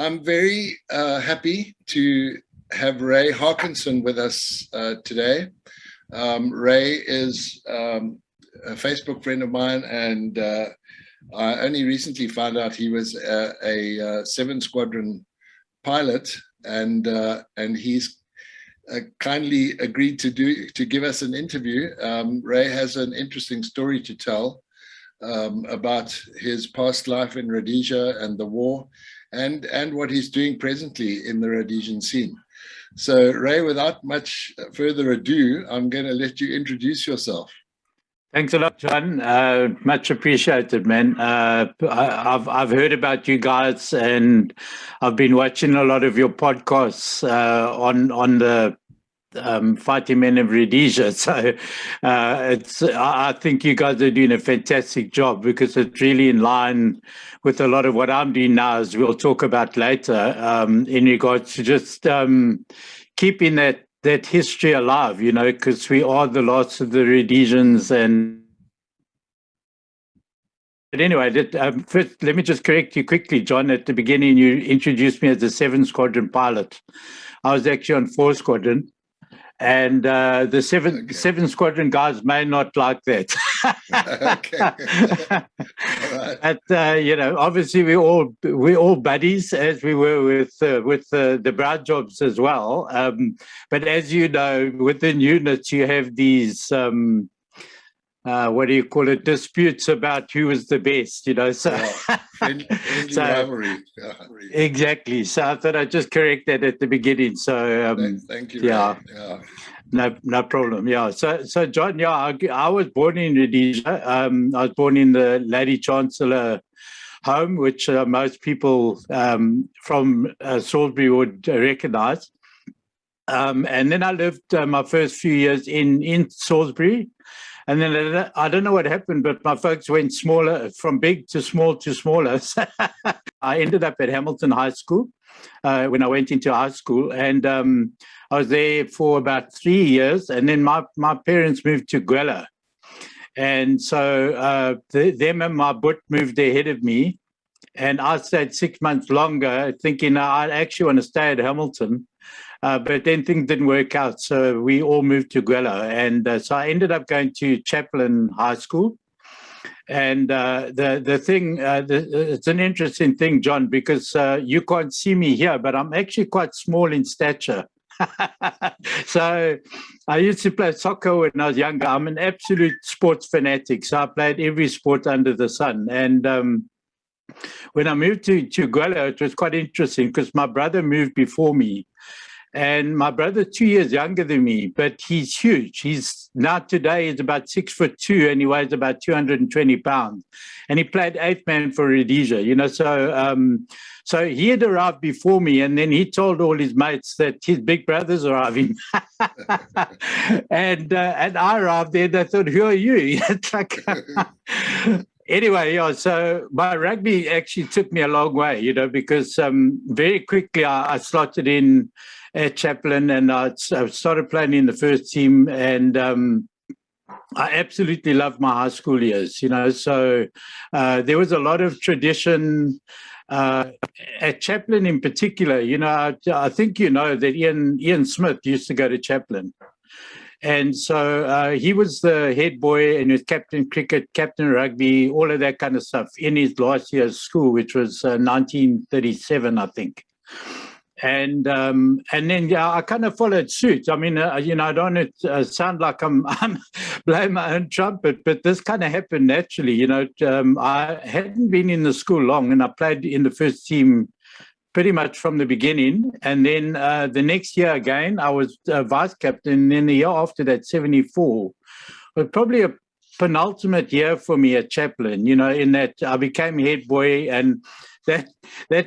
I'm very happy to have Ray Haakonsen with us today. Ray is a Facebook friend of mine, and I only recently found out he was a 7 Squadron pilot, and he's kindly agreed to give us an interview. Ray has an interesting story to tell about his past life in Rhodesia and the war, and what he's doing presently in the Rhodesian scene. So, Ray, without much further ado, I'm going to let you introduce yourself. Thanks a lot, John. Much appreciated, man. I've heard about you guys, and I've been watching a lot of your podcasts on the fighting Men of Rhodesia. So I think you guys are doing a fantastic job, because it's really in line with a lot of what I'm doing now, as we'll talk about later, in regards to just keeping that history alive, because we are the last of the Rhodesians. But anyway, first, let me just correct you quickly, John. At the beginning, you introduced me as a 7 Squadron pilot. I was actually on 4 Squadron. And the seven Squadron guys may not like that. Right. But obviously we're all buddies, as we were with the broad jobs as well. But as you know, within units you have these what do you call it, disputes about who was the best, so rivalry. Exactly. So I thought I'd just correct that at the beginning. So thank you. Yeah. No problem. Yeah. So John, I was born in Rhodesia. I was born in the Lady Chancellor home, which most people from Salisbury would recognize. And then I lived my first few years in Salisbury. And then I don't know what happened, but my folks went smaller, from big to small to smaller. So I ended up at Hamilton High School when I went into high school. And I was there for about 3 years. And then my parents moved to Gwela. And so them and my butt moved ahead of me. And I stayed 6 months longer, thinking I actually want to stay at Hamilton. But then things didn't work out, so we all moved to Gwela. And so I ended up going to Chaplin High School. And the thing, it's an interesting thing, John, because you can't see me here, but I'm actually quite small in stature. So I used to play soccer when I was younger. I'm an absolute sports fanatic, so I played every sport under the sun. And when I moved to Gwela, it was quite interesting, because my brother moved before me. And my brother, 2 years younger than me, but he's huge. He's today is about 6'2", and he weighs about 220 pounds. And he played 8th man for Rhodesia, so he had arrived before me, and then he told all his mates that his big brother's arriving. and I arrived there, and I thought, who are you? It's like... Anyway, so my rugby actually took me a long way, because very quickly I slotted in at Chaplin, and I started playing in the first team, and I absolutely loved my high school years, so there was a lot of tradition at Chaplin in particular. I think that Ian Smith used to go to Chaplin. And so he was the head boy, and he was captain cricket, captain rugby, all of that kind of stuff in his last year of school, which was 1937, I think. And then I kind of followed suit. I mean, I don't want to sound like I'm blowing my own trumpet, but this kind of happened naturally. I hadn't been in the school long, and I played in the first team pretty much from the beginning. And then the next year again, I was vice captain. And then the year after that, 74, was probably a penultimate year for me at Chaplin, in that I became head boy. And that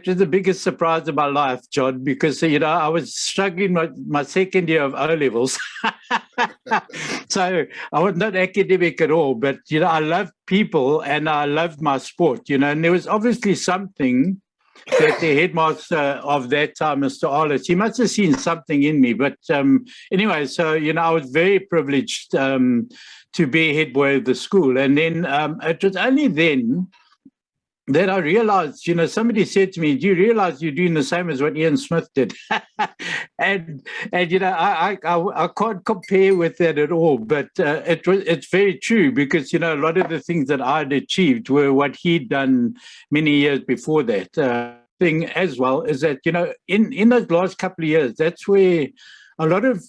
was the biggest surprise of my life, John, because, I was struggling with my second year of O-levels. So I was not academic at all, but, I loved people and I loved my sport, and there was obviously something that the headmaster of that time, Mr. Arliss, he must have seen something in me. But anyway, so, I was very privileged to be head boy of the school. And then it was only then that I realized, somebody said to me, "Do you realize you're doing the same as what Ian Smith did?" and I can't compare with that at all. But it's very true, because a lot of the things that I'd achieved were what he'd done many years before that. Thing as well is that in those last couple of years, that's where a lot of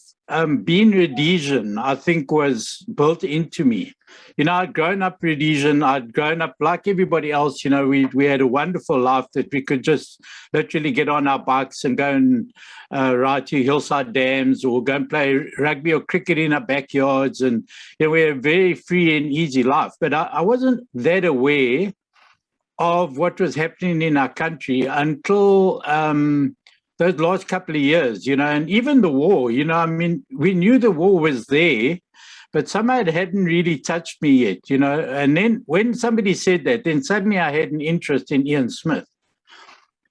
being Rhodesian, I think, was built into me. I'd grown up Rhodesian. I'd grown up like everybody else. We had a wonderful life that we could just literally get on our bikes and go and ride to hillside dams, or go and play rugby or cricket in our backyards. And we had a very free and easy life. But I wasn't that aware of what was happening in our country until those last couple of years, and even the war, we knew the war was there, but somehow it hadn't really touched me yet, and then when somebody said that, then suddenly I had an interest in Ian Smith.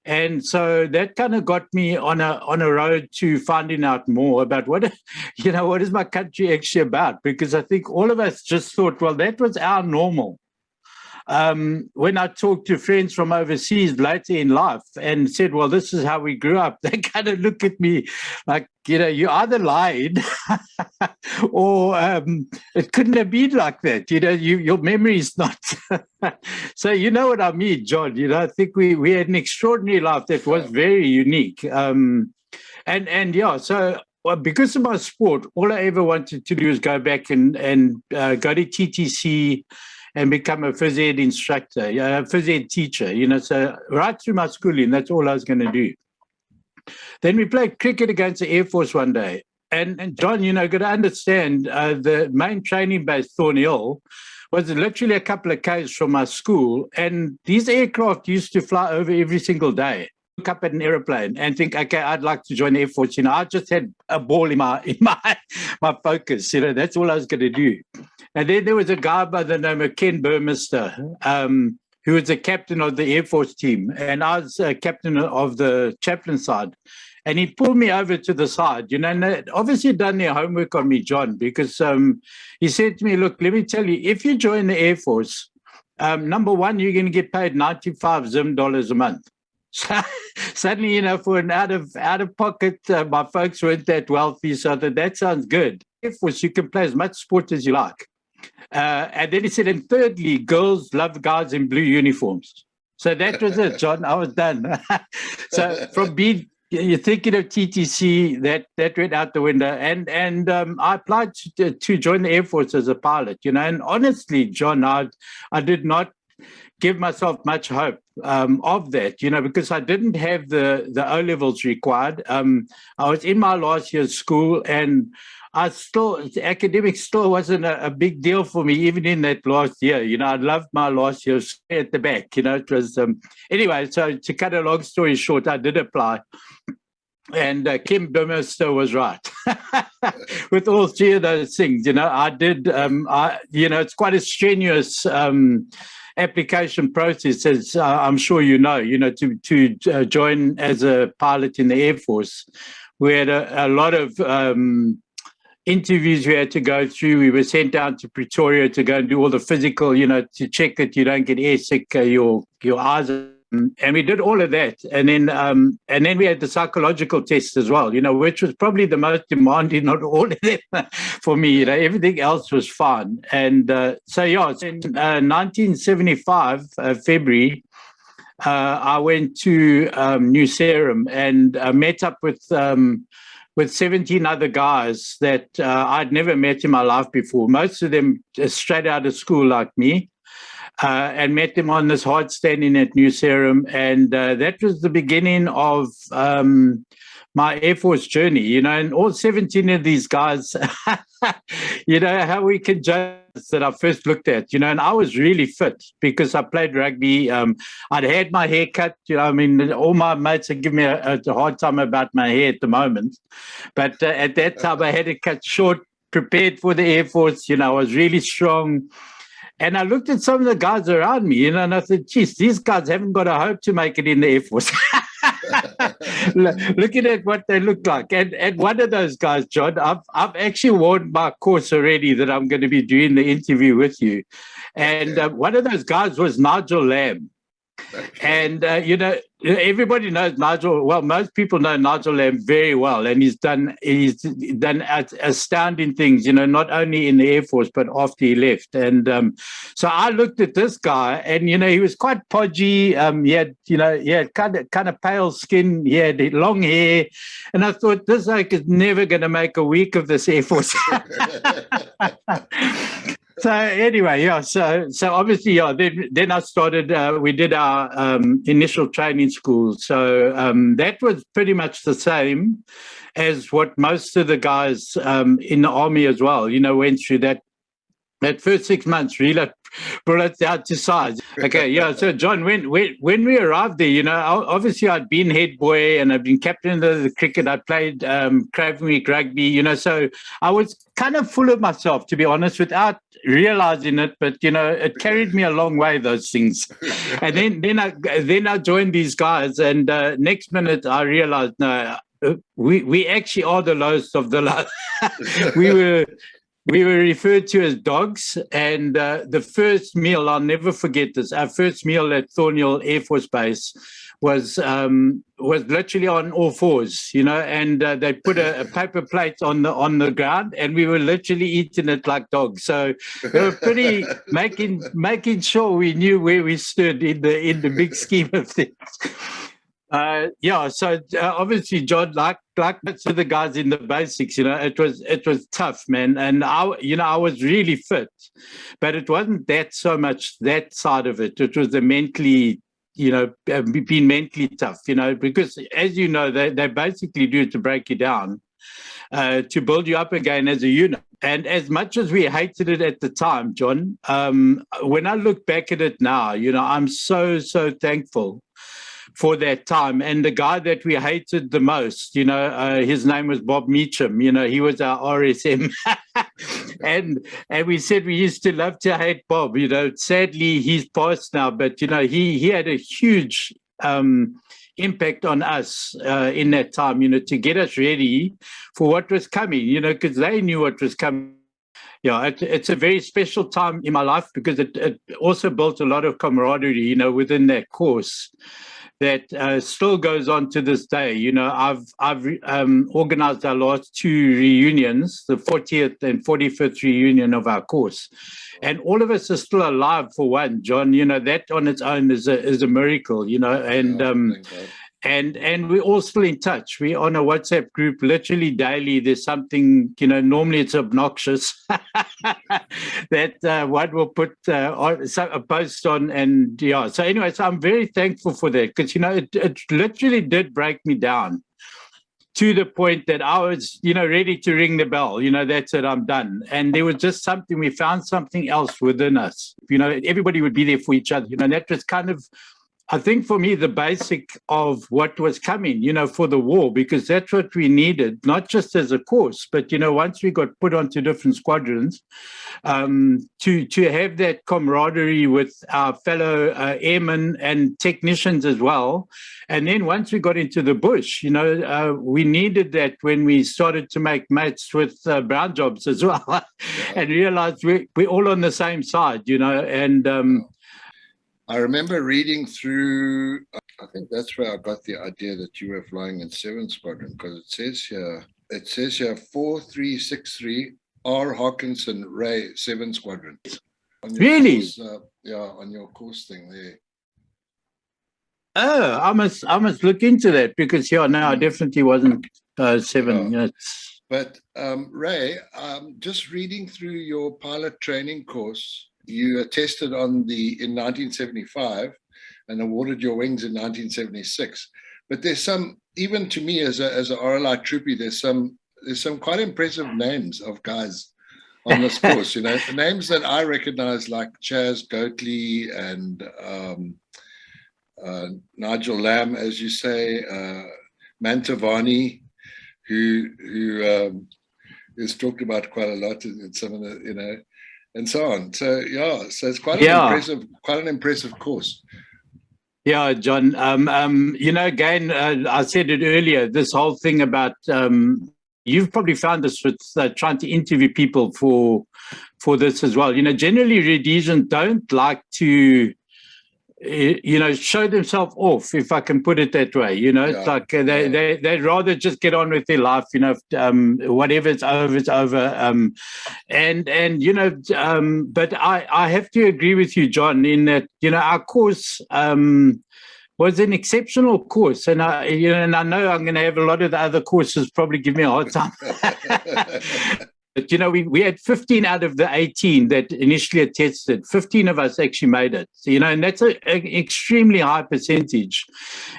And so that kind of got me on a road to finding out more about what is my country actually about, because I think all of us just thought, well, that was our normal. When I talked to friends from overseas later in life and said, well, this is how we grew up, they kind of look at me like, you either lied or it couldn't have been like that. Your memory is not. So you know what I mean, John. I think we had an extraordinary life that was very unique. So because of my sport, all I ever wanted to do is go back and go to TTC and become a phys ed instructor, a phys ed teacher, so right through my schooling, that's all I was going to do. Then we played cricket against the Air Force one day. And John, got to understand, the main training base, Thornhill, was literally a couple of k's from my school. And these aircraft used to fly over every single day. Look up at an aeroplane and think, okay, I'd like to join the Air Force. I just had a ball in my focus. That's all I was going to do. And then there was a guy by the name of Ken Burmester, who was the captain of the Air Force team, and I was captain of the chaplain side. And he pulled me over to the side, and they obviously done their homework on me, John, because he said to me, look, let me tell you, if you join the Air Force, number one, you're going to get paid 95 Zim dollars a month. So suddenly, for an out of pocket, my folks weren't that wealthy, so that sounds good. Air Force, you can play as much sport as you like. And then he said, and thirdly, girls love guys in blue uniforms. So that was it, John. I was done. So from being, you're thinking of TTC, that went out the window. And I applied to join the Air Force as a pilot, and honestly, John, I did not give myself much hope of that, because I didn't have the O-levels required. I was in my last year's school, and academics still wasn't a big deal for me, even in that last year. I loved my last year at the back. It was anyway. So to cut a long story short, I did apply, and Kim Burmester was right with all three of those things. I did. It's quite a strenuous application process, as I'm sure to join as a pilot in the Air Force. We had a lot of interviews we had to go through. We were sent down to Pretoria to go and do all the physical, to check that you don't get airsick, your eyes, and we did all of that. And then we had the psychological test as well, which was probably the most demanding of all of them for me. Everything else was fine. And so in 1975, February, I went to New Serum and met up with 17 other guys that I'd never met in my life before, most of them straight out of school like me, and met them on this hard standing at New Serum. And that was the beginning of my Air Force journey, and all 17 of these guys, how we can judge that I first looked at, and I was really fit because I played rugby. I'd had my hair cut, all my mates are giving me a hard time about my hair at the moment. But at that time, I had it cut short, prepared for the Air Force. I was really strong. And I looked at some of the guys around me, and I said, geez, these guys haven't got a hope to make it in the Air Force. Looking at what they look like. And one of those guys, John, I've actually worn my course already that I'm going to be doing the interview with you. And one of those guys was Nigel Lamb. And, everybody knows Nigel. Well, most people know Nigel Lamb very well, and he's done astounding things, not only in the Air Force, but after he left. And so I looked at this guy, and, he was quite podgy. He had kind of pale skin. He had long hair. And I thought, this like is never going to make a week of this Air Force. So anyway, so obviously, then I started, we did our initial training school. So that was pretty much the same as what most of the guys in the army as well, went through that first 6 months, really brought us out to size. Okay, so John, when we arrived there, obviously I'd been head boy and I'd been captain of the cricket. I played Craven rugby, so I was kind of full of myself, to be honest, without realizing it. But it carried me a long way, those things. And then I joined these guys, and next minute I realized, no, we actually are the lowest of the low. We were referred to as dogs, and the first meal, I'll never forget this, our first meal at Thornhill Air Force Base was literally on all fours, and they put a paper plate on the ground, and we were literally eating it like dogs. So they were pretty making sure we knew where we stood in the big scheme of things. So obviously, John, like most of the guys in the basics, it was tough, man. And I was really fit, but it wasn't that so much that side of it. It was the mentally, being mentally tough, because as you know, they basically do it to break you down, to build you up again as a unit. And as much as we hated it at the time, John, when I look back at it now, I'm so thankful for that time. And the guy that we hated the most, his name was Bob Meacham. He was our RSM. and we said we used to love to hate Bob. Sadly, he's passed now, but, he had a huge impact on us in that time, to get us ready for what was coming, because they knew what was coming. It's a very special time in my life, because it also built a lot of camaraderie, within that course that still goes on to this day. I've organized our last two reunions, the 40th and 45th reunion of our course. And all of us are still alive for one, John. That on its own is a miracle, and we're all still in touch. We're on a WhatsApp group literally daily. There's something, normally it's obnoxious that one will put a post on. And so anyway, so I'm very thankful for that, because, it literally did break me down to the point that I was, ready to ring the bell. That's it, I'm done. And there was just something, we found something else within us. Everybody would be there for each other. That was kind of, I think, for me, the basic of what was coming, for the war, because that's what we needed, not just as a course, but, once we got put onto different squadrons, to have that camaraderie with our fellow airmen and technicians as well. And then once we got into the bush, we needed that when we started to make mates with brown jobs as well, and realized we're all on the same side, and I remember reading through, I think that's where I got the idea that you were flying in 7th Squadron, because it says here 4363 R. Haakonsen Ray 7th Squadron. Really? Course, on your course thing there. Oh, I must look into that, because no, I definitely wasn't 7. Yeah. But Ray, just reading through your pilot training course, you tested in 1975 and awarded your wings in 1976. But there's some, even to me as a RLI troopie, there's some quite impressive names of guys on this course. The names that I recognize, like Chaz Goatley and Nigel Lamb, as you say, Mantavani, who is talked about quite a lot in some of the, and so on. So it's quite an impressive course. Yeah, John. Again, I said it earlier. This whole thing about you've probably found this with trying to interview people for this as well. Generally Rhodesians don't like to show themselves off, if I can put it that way. It's like they'd rather just get on with their life. Whatever's over, it's over. But I have to agree with you, John, in that our course was an exceptional course, and I know I'm going to have a lot of the other courses probably give me a hard time. But we had 15 out of the 18 that initially attested. 15 of us actually made it. And that's an extremely high percentage.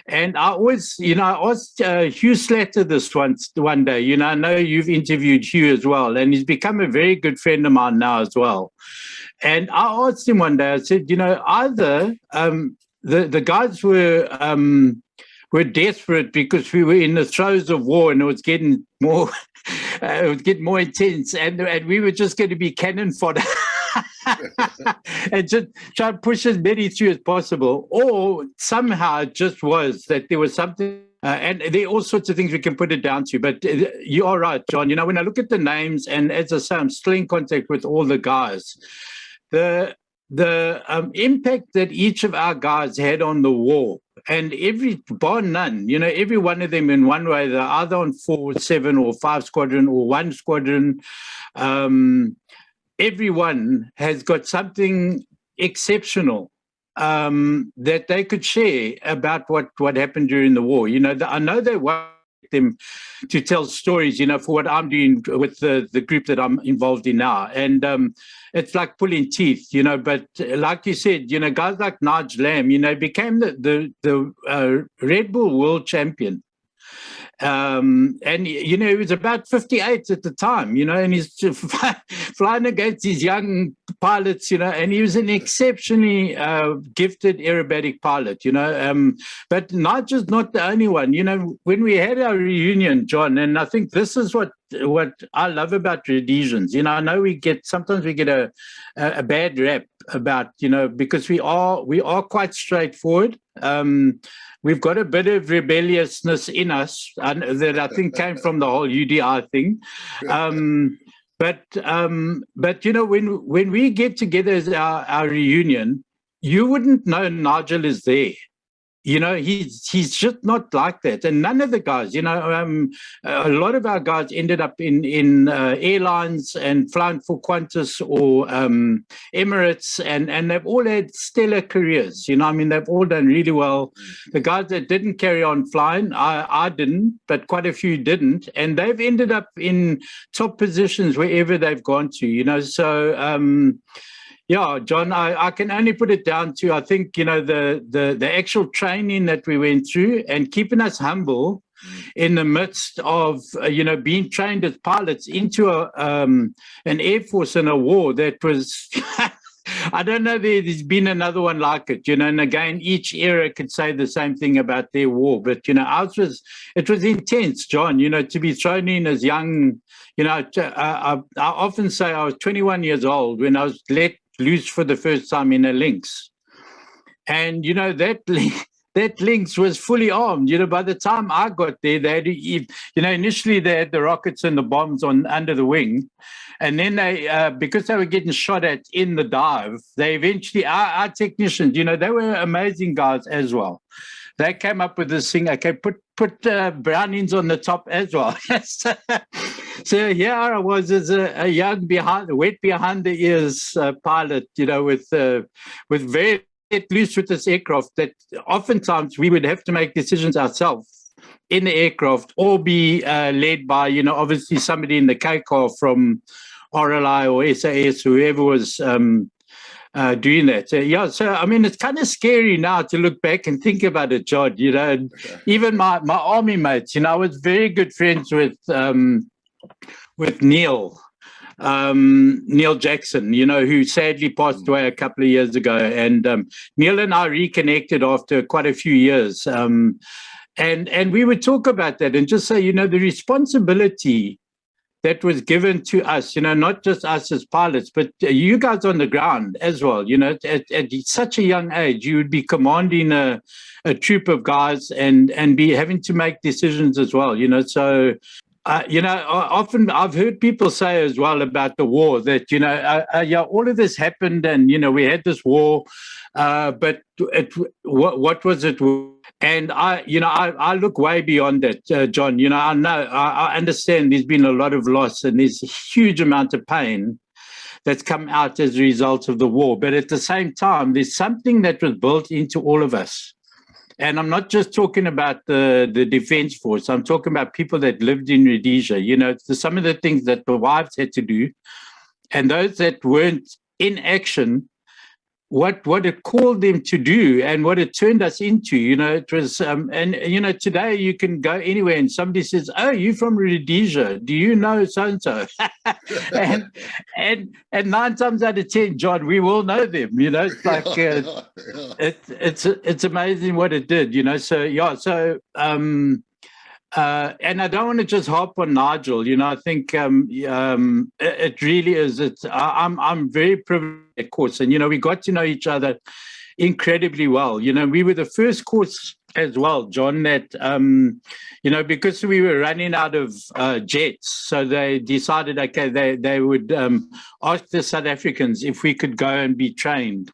And I always, I asked Hugh Slatter this one day. I know you've interviewed Hugh as well, and he's become a very good friend of mine now as well. And I asked him one day. I said, either the guys were desperate because we were in the throes of war and it was getting more. It would get more intense, and we were just going to be cannon fodder and just try to push as many through as possible. Or somehow it just was that there was something, and there are all sorts of things we can put it down to. But you are right, John. When I look at the names, and as I say, I'm still in contact with all the guys. The impact that each of our guys had on the war. And bar none, every one of them in one way, they're either on 4, 7, or 5 squadron or 1 squadron. Everyone has got something exceptional that they could share about what happened during the war. I know they want them to tell stories, for what I'm doing with the group that I'm involved in now. And it's like pulling teeth, but like you said, guys like Nigel Lamb, became the Red Bull world champion. And he was about 58 at the time, and he's flying against these young pilots, and he was an exceptionally gifted aerobatic pilot, but Nigel's not the only one. When we had our reunion, John, and I think this is what I love about Rhodesians, I know sometimes we get a bad rap about, because we are quite straightforward. We've got a bit of rebelliousness in us that I think came from the whole UDI thing. But when we get together as our reunion, you wouldn't know Nigel is there. He's just not like that. And none of the guys, a lot of our guys ended up in airlines and flying for Qantas or Emirates, and they've all had stellar careers. They've all done really well. The guys that didn't carry on flying, I didn't, but quite a few didn't. And they've ended up in top positions wherever they've gone to, so... Yeah, John, I can only put it down to, I think, the actual training that we went through and keeping us humble in the midst of, being trained as pilots into an Air Force in a war that was, I don't know, there's been another one like it, and again, each era could say the same thing about their war. But, ours it was intense, John, to be thrown in as young, I often say I was 21 years old when I was let loose for the first time in a Lynx. And, that Lynx was fully armed. By the time I got there, they had, initially they had the rockets and the bombs under the wing. And then they, because they were getting shot at in the dive, they eventually, our technicians, they were amazing guys as well. They came up with this thing, okay, put Brownings on the top as well. So here I was as a young wet behind the ears pilot, with very let loose with this aircraft that oftentimes we would have to make decisions ourselves in the aircraft or be led by, obviously somebody in the K car from RLI or SAS, whoever was doing that. So I mean, it's kind of scary now to look back and think about it, John, and even my army mates, I was very good friends with Neil Jackson, who sadly passed away a couple of years ago. And Neil and I reconnected after quite a few years. And we would talk about that and just say, the responsibility that was given to us, not just us as pilots, but you guys on the ground as well. At such a young age, you would be commanding a troop of guys and be having to make decisions as well. So often I've heard people say as well about the war that, all of this happened and, we had this war, but what was it? And I look way beyond that, John. I understand there's been a lot of loss and there's a huge amount of pain that's come out as a result of the war. But at the same time, there's something that was built into all of us. And I'm not just talking about the defense force. I'm talking about people that lived in Rhodesia. Some of the things that the wives had to do, and those that weren't in action, what it called them to do and what it turned us into. It was, today you can go anywhere and somebody says, "Oh, you're from Rhodesia. Do you know so-and-so?" and 9 times out of 10, John, we will know them. It's like, it's amazing what it did, and I don't want to just harp on Nigel. I think it really is. I'm very privileged, of course, and we got to know each other incredibly well. We were the first course as well, John, that because we were running out of jets, so they decided, okay, they would ask the South Africans if we could go and be trained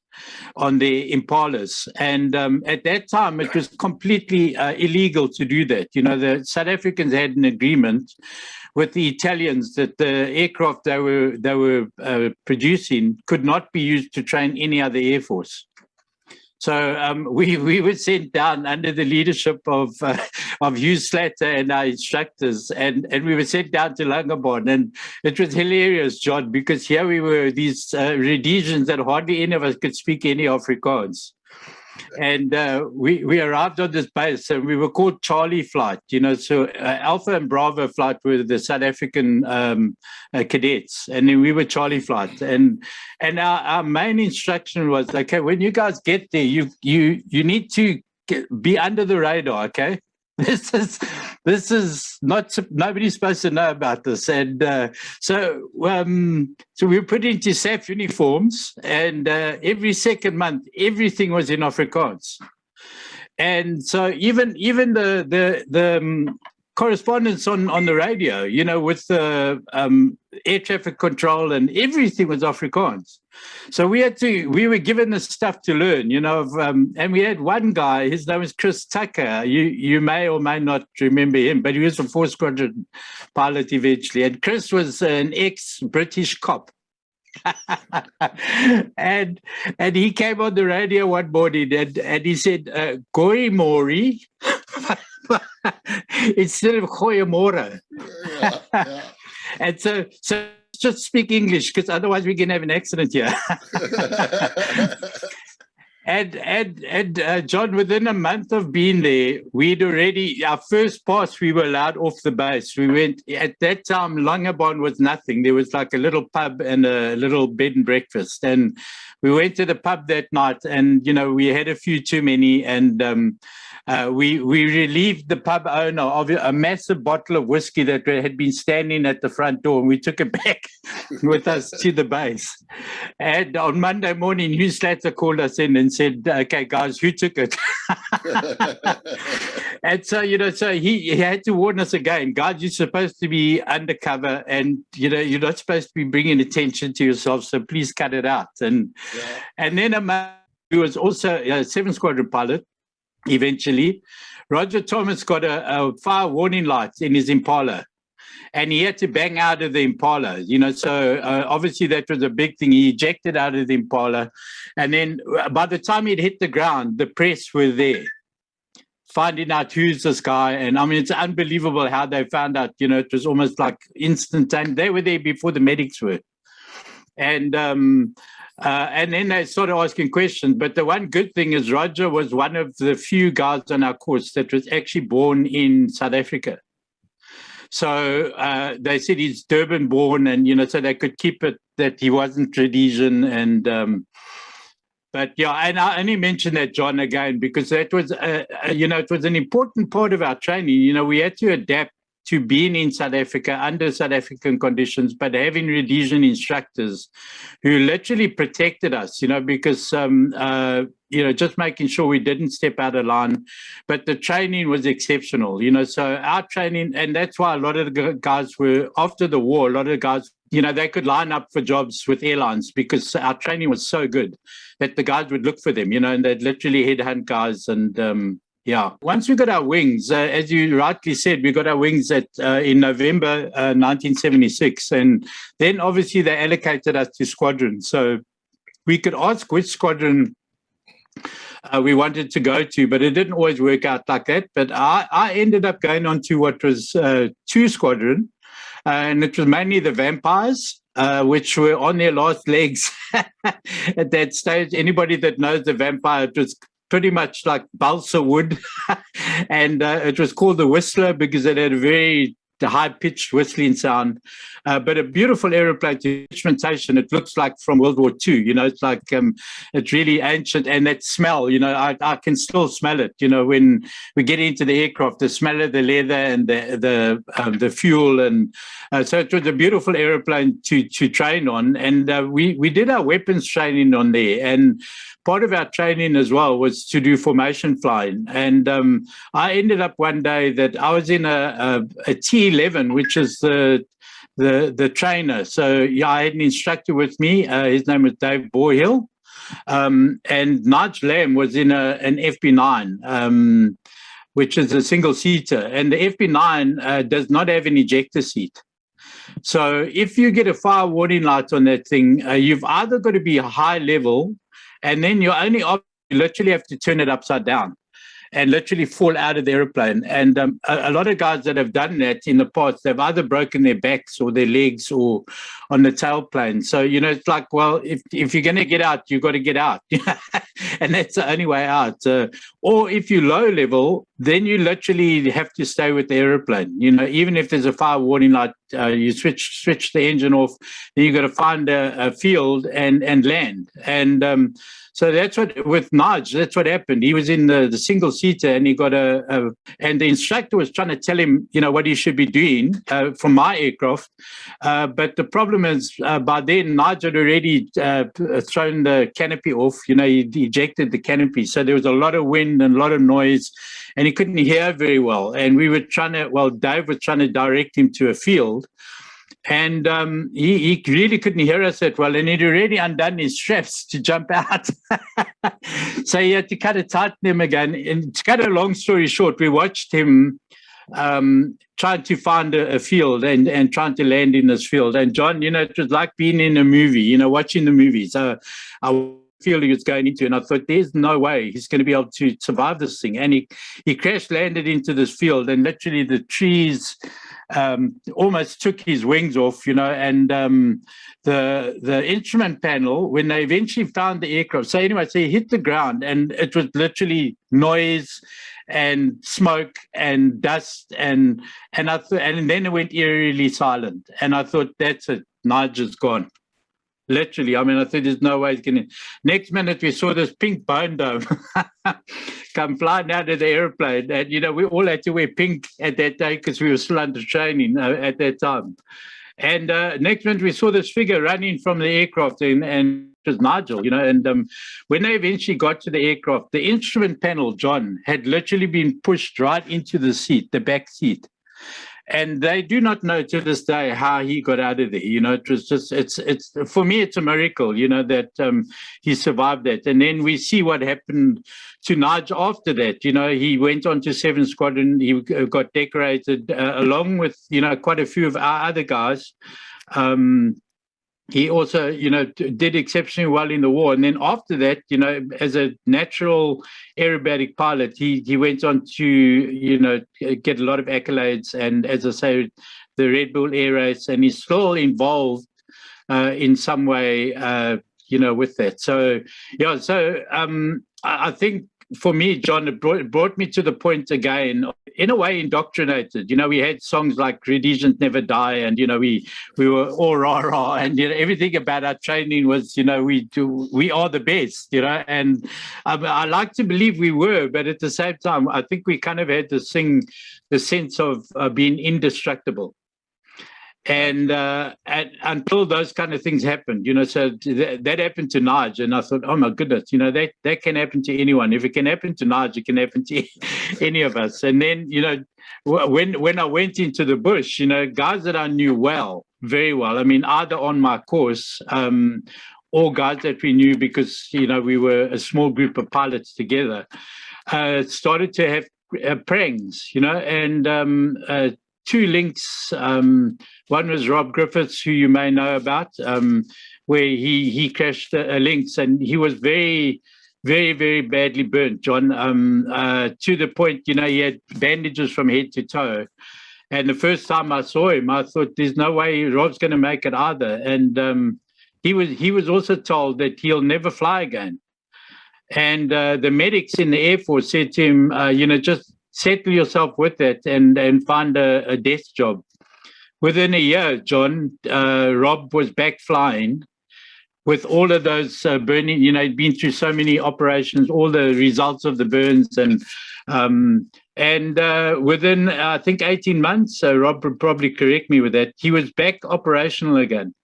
on the Impalas. And at that time, it was completely illegal to do that. The South Africans had an agreement with the Italians that the aircraft they were producing could not be used to train any other air force. So we were sent down under the leadership of Hugh Slatter and our instructors, and we were sent down to Langebaan. And it was hilarious, John, because here we were, these Rhodesians that hardly any of us could speak any Afrikaans. And we arrived on this base, and we were called Charlie Flight. So Alpha and Bravo Flight were the South African cadets, and then we were Charlie Flight. And our main instruction was, okay, when you guys get there, you need to be under the radar. Okay, this is not, nobody's supposed to know about this. And so we were put into SAF uniforms, and every second month, everything was in Afrikaans. And so even the correspondence on the radio, with the air traffic control and everything was Afrikaans. So we were given the stuff to learn, and we had one guy, his name was Chris Tucker. You may or may not remember him, but he was a 4 Squadron pilot eventually. And Chris was an ex-British cop. and he came on the radio one morning and he said, "Goeie Mori," instead of Goeiemorgen. Yeah. And so just speak English, because otherwise we can have an accident here. And John, within a month of being there, we'd already, our first pass, we were allowed off the base. We went, at that time, Langebaan was nothing. There was like a little pub and a little bed and breakfast. And we went to the pub that night, and, we had a few too many. And we relieved the pub owner of a massive bottle of whiskey that had been standing at the front door, and we took it back with us to the base. And on Monday morning, Hugh Slatter called us in and said, "Okay, guys, who took it?" And so, so he had to warn us again, "Guys, you're supposed to be undercover, and you're not supposed to be bringing attention to yourself, so please cut it out." And then a man who was also a 7 Squadron pilot, eventually, Roger Thomas got a fire warning light in his Impala, and he had to bang out of the Impala, so obviously that was a big thing. He ejected out of the Impala, and then by the time he'd hit the ground, the press were there, finding out who's this guy. And I mean, it's unbelievable how they found out. It was almost like instantaneous. They were there before the medics were. And then they started asking questions. But the one good thing is Roger was one of the few guys on our course that was actually born in South Africa. So they said he's Durban born, and, so they could keep it that he wasn't Rhodesian. And but yeah, and I only mention that, John, again, because that was, it was an important part of our training. We had to adapt to being in South Africa under South African conditions, but having Rhodesian instructors who literally protected us, because, just making sure we didn't step out of line. But the training was exceptional, so our training, and that's why a lot of the guys were, after the war, a lot of the guys, they could line up for jobs with airlines because our training was so good that the guys would look for them, and they'd literally headhunt guys. And once we got our wings, as you rightly said, we got our wings in November 1976. And then obviously they allocated us to Squadron. So we could ask which squadron we wanted to go to, but it didn't always work out like that. But I ended up going on to what was 2 Squadron. And it was mainly the vampires, which were on their last legs at that stage. Anybody that knows the vampire, it was pretty much like balsa wood. And it was called the Whistler because it had a very high-pitched whistling sound, but a beautiful aeroplane to instrumentation. It looks like from World War II, it's like it's really ancient. And that smell, I can still smell it, when we get into the aircraft, the smell of the leather and the fuel. And so it was a beautiful aeroplane to train on. And we did our weapons training on there. And part of our training as well was to do formation flying. And I ended up one day that I was in a T11, which is the trainer. So I had an instructor with me. His name was Dave Borhill. And Nigel Lamb was in an FB9, which is a single-seater. And the FB9 does not have an ejector seat. So if you get a fire warning light on that thing, you've either got to be high level, and then you literally have to turn it upside down and literally fall out of the airplane. And a lot of guys that have done that in the past, they've either broken their backs or their legs or on the tailplane. So, it's like, well, if you're going to get out, you've got to get out. And that's the only way out. Or if you're low level, then you literally have to stay with the airplane. Even if there's a fire warning light, you switch the engine off, then you've got to find a field and land. And so that's what, with Nigel, that's what happened. He was in the single seater and he got and the instructor was trying to tell him, what he should be doing from my aircraft. But the problem is by then Nigel had already thrown the canopy off, he ejected the canopy. So there was a lot of wind and a lot of noise and he couldn't hear very well. And we were Dave was trying to direct him to a field. And he really couldn't hear us that well, and he'd already undone his straps to jump out. So he had to kind of tighten them again. And to cut a long story short, we watched him trying to find a field and trying to land in this field. And John, it was like being in a movie, watching the movie. So I field he was going into, and I thought there's no way he's going to be able to survive this thing. And he crash landed into this field, and literally the trees almost took his wings off, and the instrument panel, when they eventually found the aircraft, so he hit the ground and it was literally noise and smoke and dust and I thought, and then it went eerily silent, and I thought, that's it, Nigel's gone. Literally, I thought there's no way he's going to. Next minute, we saw this pink bone dome come flying out of the airplane. And, we all had to wear pink at that day because we were still under training at that time. And next minute, we saw this figure running from the aircraft, and it was Nigel, And when they eventually got to the aircraft, the instrument panel, John, had literally been pushed right into the seat, the back seat. And they do not know to this day how he got out of there. It was just, it's for me, it's a miracle, that he survived that. And then we see what happened to Nigel after that. He went on to 7 Squadron. He got decorated along with, quite a few of our other guys. He also, did exceptionally well in the war. And then after that, as a natural aerobatic pilot, he went on to, get a lot of accolades. And as I say, the Red Bull Air Race, and he's still involved in some way, with that. So, I think for me, John, it brought me to the point again, in a way, indoctrinated. We had songs like Rhodesians Never Die, and, we were all rah-rah, and, everything about our training was, we are the best, and I like to believe we were, but at the same time, I think we kind of had to sing the sense of being indestructible. And until those kind of things happened, so that happened to Nigel, and I thought, oh my goodness, that can happen to anyone. If it can happen to Nigel, it can happen to any of us. And then, when I went into the bush, guys that I knew very well, either on my course, or guys that we knew because, we were a small group of pilots together, started to have prangs, and two links. One was Rob Griffiths, who you may know about, where he crashed a Lynx, and he was very, very, very badly burnt, John, to the point, he had bandages from head to toe. And the first time I saw him, I thought, there's no way Rob's going to make it either. And he was also told that he'll never fly again. And the medics in the Air Force said to him, just settle yourself with it and find a desk job. Within a year, John, Rob was back flying with all of those burning, he'd been through so many operations, all the results of the burns. And within, I think, 18 months, Rob would probably correct me with that, he was back operational again.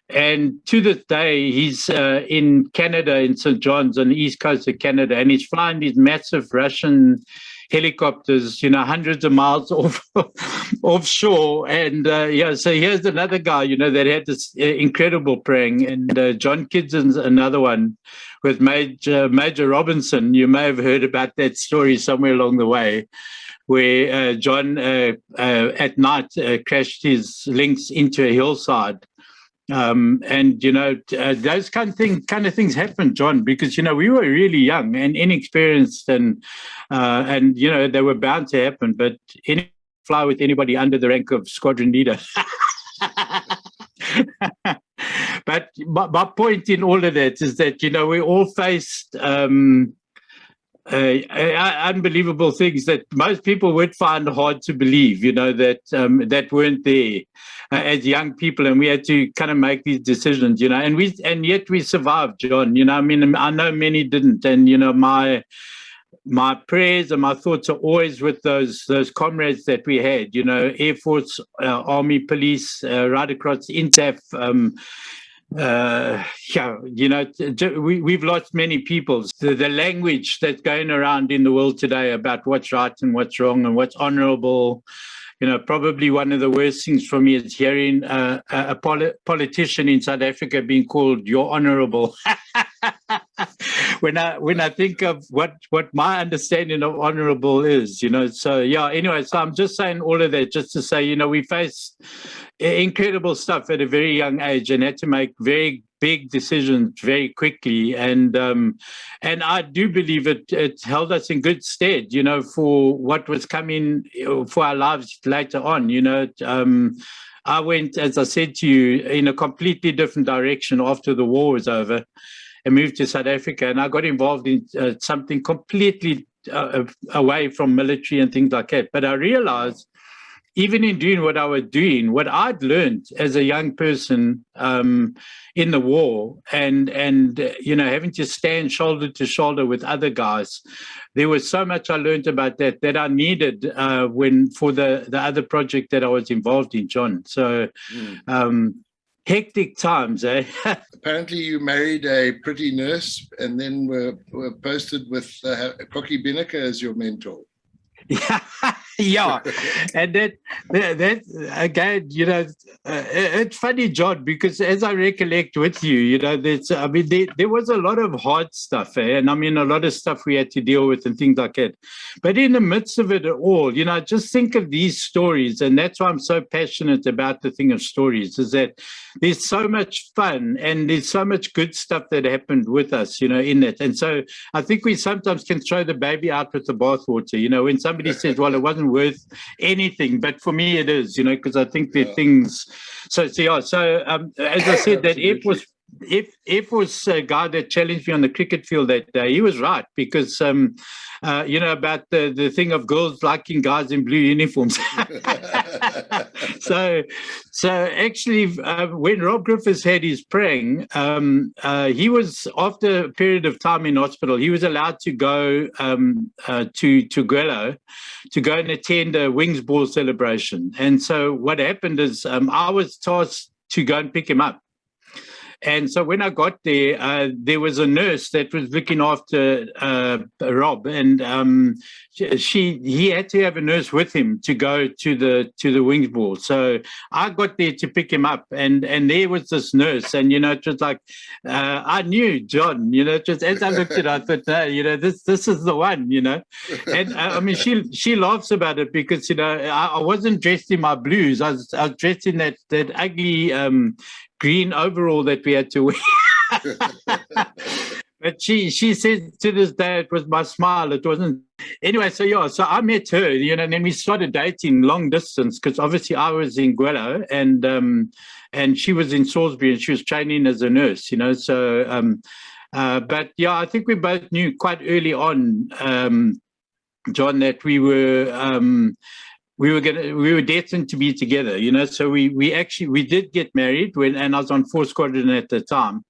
And to this day, he's in Canada, in St. John's on the east coast of Canada, and he's flying these massive Russian helicopters, hundreds of miles offshore. And so here's another guy, that had this incredible prang. And John Kidson's another one with Major Robinson. You may have heard about that story somewhere along the way, where John at night crashed his Lynx into a hillside. And those kind of things happen, John, because we were really young and inexperienced, and they were bound to happen. But fly with anybody under the rank of squadron leader. But my point in all of that is that we all faced unbelievable things that most people would find hard to believe, that weren't there as young people, and we had to kind of make these decisions, and yet we survived, John. I know many didn't, and my prayers and my thoughts are always with those comrades that we had, Air Force, Army, police, right across INTAF. We've lost many people. The language that's going around in the world today about what's right and what's wrong and what's honorable, probably one of the worst things for me is hearing a politician in South Africa being called "You're honorable." When I think of what my understanding of honorable is, so anyway, so I'm just saying all of that just to say, we faced incredible stuff at a very young age and had to make very big decisions very quickly, and I do believe it held us in good stead, for what was coming for our lives later on. I went, as I said to you, in a completely different direction after the war was over. I moved to South Africa, and I got involved in something completely away from military and things like that. But I realized, even in doing what I was doing, what I'd learned as a young person in the war, and having to stand shoulder to shoulder with other guys, there was so much I learned about that I needed for the other project that I was involved in, John. So. Hectic times, eh? Apparently you married a pretty nurse and then were posted with Kokkie Binneke as your mentor. Yeah, and that again, it's funny, John, because as I recollect with you, there was a lot of hard stuff, and a lot of stuff we had to deal with and things like that. But in the midst of it all, just think of these stories, and that's why I'm so passionate about the thing of stories, is that there's so much fun and there's so much good stuff that happened with us, in that. And so I think we sometimes can throw the baby out with the bathwater, when somebody says, well, it wasn't worth anything, but for me it is, because I think there are things. So as I said, that if was a guy that challenged me on the cricket field that day, he was right, because about the thing of girls liking guys in blue uniforms. so actually, when Rob Griffiths had his praying, he was, after a period of time in hospital, he was allowed to go to Guello to go and attend a Wings Ball celebration. And so what happened is I was tasked to go and pick him up. And so when I got there was a nurse that was looking after Rob, and he had to have a nurse with him to go to the Wings Ball. So I got there to pick him up, and there was this nurse, and it was like I knew John. Just as I looked at it, I thought, no, this is the one. And I mean, she laughs about it because I wasn't dressed in my blues. I was dressed in that ugly green overall that we had to wear. But she says to this day it was my smile. It wasn't. Anyway, so I met her, and then we started dating long distance, because obviously I was in Guello and she was in Salisbury, and she was training as a nurse, So, but I think we both knew quite early on, John, that we were destined to be together, So we did get married and I was on 4 Squadron at the time.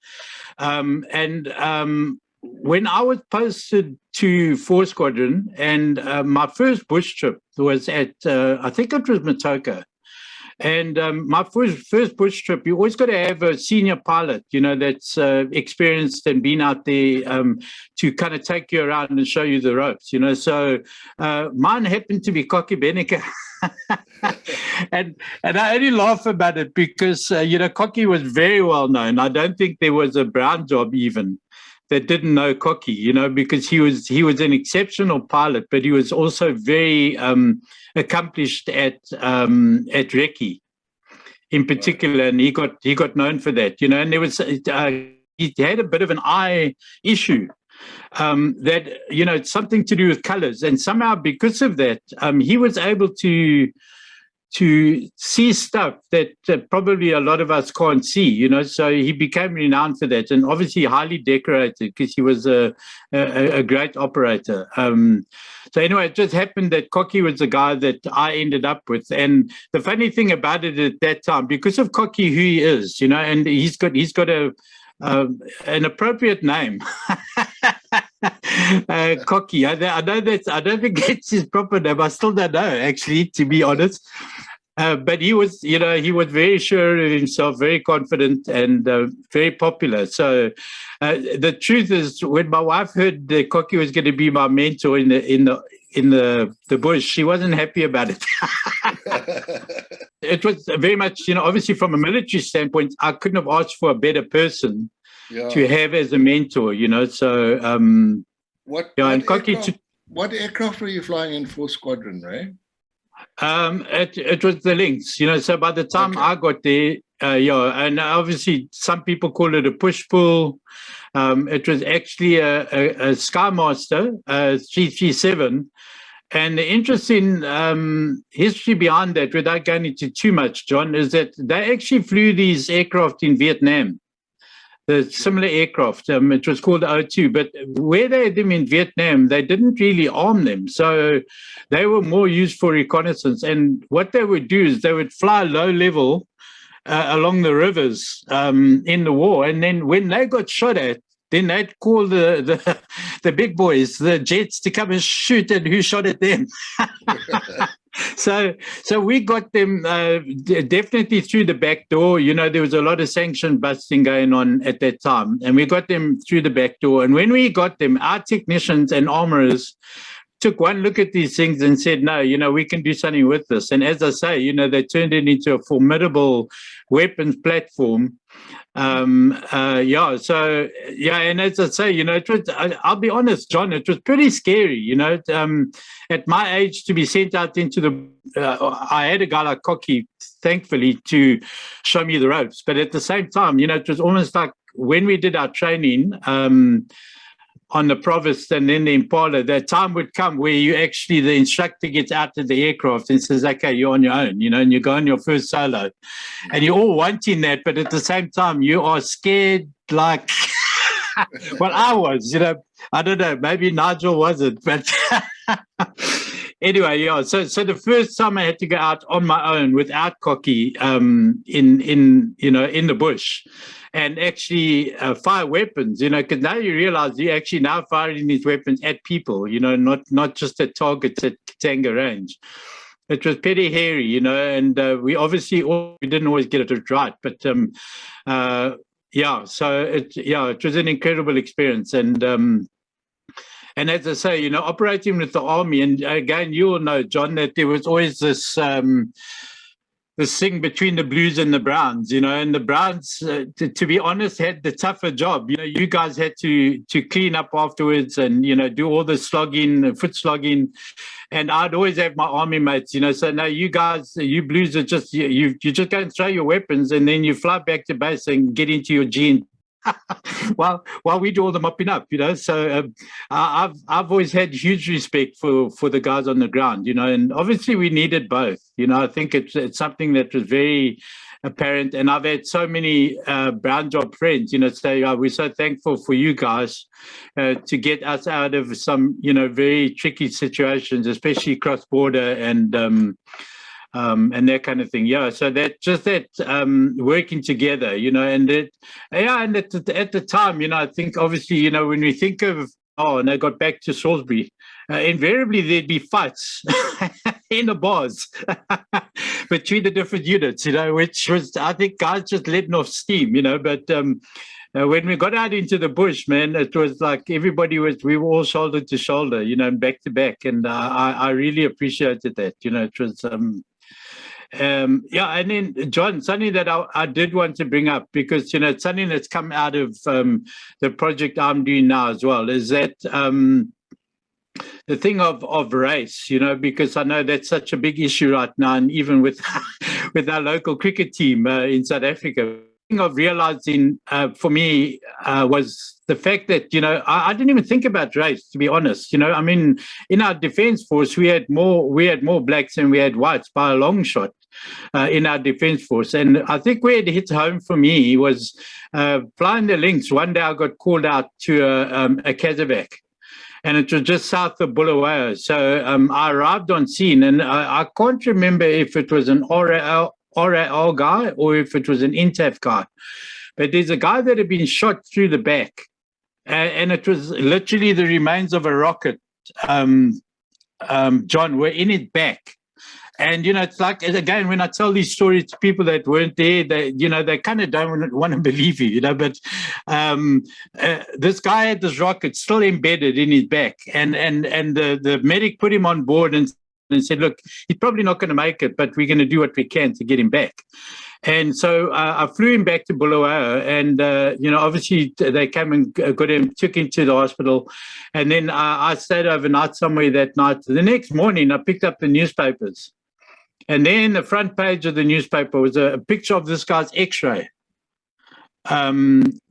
When I was posted to 4 Squadron, and my first bush trip was at, I think it was Matoka. And my first bush trip, you always got to have a senior pilot, that's experienced and been out there to kind of take you around and show you the ropes, So mine happened to be Cocky Beneke. and I only laugh about it because, Cocky was very well known. I don't think there was a brown job even that didn't know Cocky, because he was an exceptional pilot, but he was also very accomplished at recce in particular, and he got known for that, and there was he had a bit of an eye issue. That it's something to do with colors, and somehow because of that, he was able to see stuff that probably a lot of us can't see, So he became renowned for that, and obviously highly decorated because he was a great operator. So anyway, it just happened that Cocky was the guy that I ended up with, and the funny thing about it at that time, because of Cocky who he is, and he's got an appropriate name. Cocky. I know that. I don't think it's his proper name. I still don't know, actually, to be honest. But he was, he was very sure of himself, very confident, and very popular. So the truth is, when my wife heard that Cocky was going to be my mentor in the bush, she wasn't happy about it. It was very much, obviously from a military standpoint, I couldn't have asked for a better person to have as a mentor, So what aircraft were you flying in 4 Squadron, Ray? It was the Lynx, So by the time I got there, and obviously some people call it a push-pull. It was actually a Skymaster, 337. And the interesting history behind that, without going into too much, John, is that they actually flew these aircraft in Vietnam, the similar aircraft. It was called O2, but where they had them in Vietnam, they didn't really arm them. So they were more used for reconnaissance. And what they would do is they would fly low level along the rivers in the war. And then when they got shot at, then they'd call the big boys, the jets, to come and shoot at who shot at them. So we got them definitely through the back door. There was a lot of sanction busting going on at that time, and we got them through the back door. And when we got them, our technicians and armorers took one look at these things and said, no, we can do something with this. And as I say, they turned it into a formidable weapons platform. And as I say, it was, I'll be honest, John, it was pretty scary, at my age to be sent out into I had a guy like Cocky, thankfully, to show me the ropes. But at the same time, it was almost like when we did our training, on the Provost and then the Impala, that time would come where the instructor gets out of the aircraft and says, okay, you're on your own, and you go on your first solo. And you're all wanting that, but at the same time, you are scared like, well, I was, I don't know, maybe Nigel wasn't, but anyway, yeah. So the first time I had to go out on my own without cocky in the bush, and actually fire weapons, because now you realize you're actually now firing these weapons at people, not just at targets at Katanga range. It was pretty hairy, and we didn't always get it right, but so it was an incredible experience. And as I say, operating with the army, and again, you all know, John, that there was always this thing between the Blues and the Browns, and the Browns, to be honest, had the tougher job. You guys had to clean up afterwards and, do all the slogging, foot slogging. And I'd always have my army mates, so now you guys, you Blues are just, you just go and throw your weapons and then you fly back to base and get into your G while we do all the mopping up, So I've always had huge respect for the guys on the ground, and obviously we needed both. I think it's something that was very apparent, and I've had so many brown job friends, say we're so thankful for you guys to get us out of some, very tricky situations, especially cross border and that kind of thing. Yeah, so that working together, and at the time, I think obviously, when we think of, and they got back to Salisbury, invariably there'd be fights in the bars between the different units, which was, I think, guys just letting off steam, but when we got out into the bush, man, it was like we were all shoulder to shoulder, back to back, and I really appreciated that. It was and then, John, something that I did want to bring up, because it's something that's come out of the project I'm doing now as well, is that the thing of race, because I know that's such a big issue right now, and even with with our local cricket team in South Africa. The thing of realizing for me was the fact that, I didn't even think about race, to be honest. I mean, in our defense force, we had more blacks than we had whites by a long shot in our defense force. And I think where it hit home for me was flying the links. One day I got called out to a Kazakh, and it was just south of Bulawayo. So I arrived on scene, and I can't remember if it was an RAL guy or if it was an INTAF guy. But there's a guy that had been shot through the back, and it was literally the remains of a rocket, John, were in his back. And, it's like, again, when I tell these stories to people that weren't there, they kind of don't want to believe you, but this guy had this rocket still embedded in his back. And the medic put him on board and said, look, he's probably not going to make it, but we're going to do what we can to get him back. And so I flew him back to Bulawayo, and, obviously they came and got him, took him to the hospital. And then I stayed overnight somewhere that night. The next morning, I picked up the newspapers. And then the front page of the newspaper was a picture of this guy's X-ray